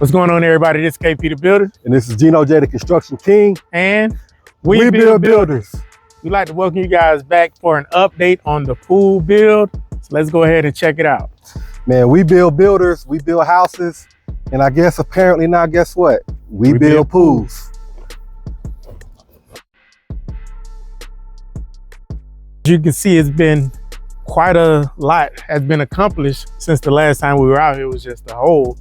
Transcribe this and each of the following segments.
What's going on, everybody? This is KP the Builder. And this is Geno J, the Construction King. And we build builders. We'd like to welcome you guys back for an update on the pool build. So let's go ahead and check it out. Man, we build builders, we build houses, and I guess apparently now, guess what? We build pools. As you can see, it's been quite a lot has been accomplished since the last time we were out here. It was just a hole.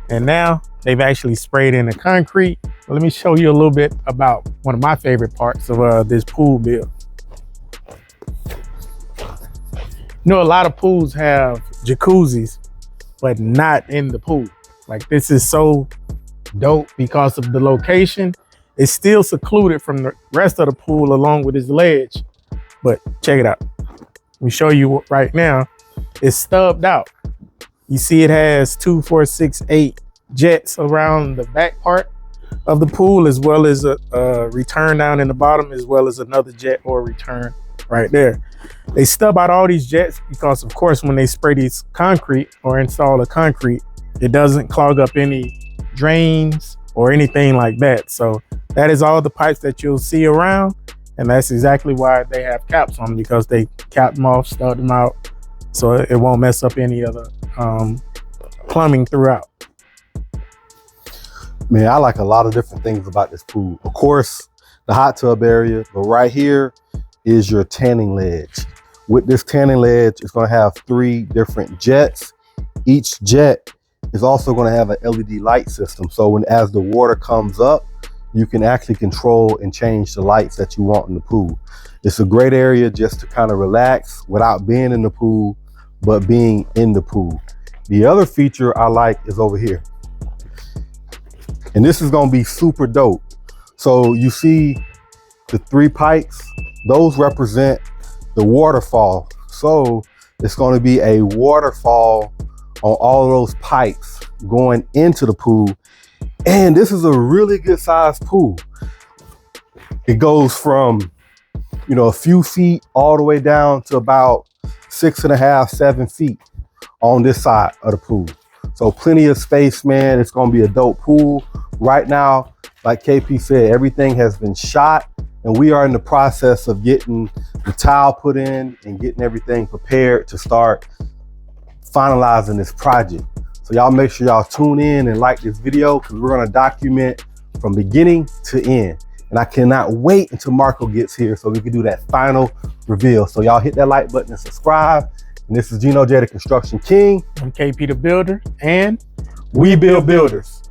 And now they've actually sprayed in the concrete. So let me show you a little bit about one of my favorite parts of this pool build. You know, a lot of pools have jacuzzis, but not in the pool. Like, this is so dope because of the location. It's still secluded from the rest of the pool along with its ledge. But check it out. Let me show you right now. It's stubbed out. You see it has 2, 4, 6, 8 jets around the back part of the pool, as well as a return down in the bottom, as well as another jet or return right there. They stub out all these jets because, of course, when they spray these concrete or install the concrete, it doesn't clog up any drains or anything like that. So that is all the pipes that you'll see around. And that's exactly why they have caps on them, because they cap them off, stub them out, so it won't mess up any of the plumbing throughout. Man, I like a lot of different things about this pool. Of course, the hot tub area, but right here is your tanning ledge. With this tanning ledge, it's gonna have 3 different jets. Each jet is also gonna have an LED light system. So as the water comes up, you can actually control and change the lights that you want in the pool. It's a great area just to kind of relax without being in the pool, but being in the pool. The other feature I like is over here. And this is gonna be super dope. So you see the 3 pipes, those represent the waterfall. So it's gonna be a waterfall on all of those pipes going into the pool. And this is a really good sized pool. It goes from, you know, a few feet all the way down to about 6.5, 7 feet on this side of the pool. So plenty of space, man. It's gonna be a dope pool. Right now, like KP said, everything has been shot and we are in the process of getting the tile put in and getting everything prepared to start finalizing this project. So y'all make sure y'all tune in and like this video, because we're gonna document from beginning to end. And I cannot wait until Marco gets here so we can do that final reveal. So y'all hit that like button and subscribe. And this is Geno J, the Construction King. I'm KP the Builder, and we build builders.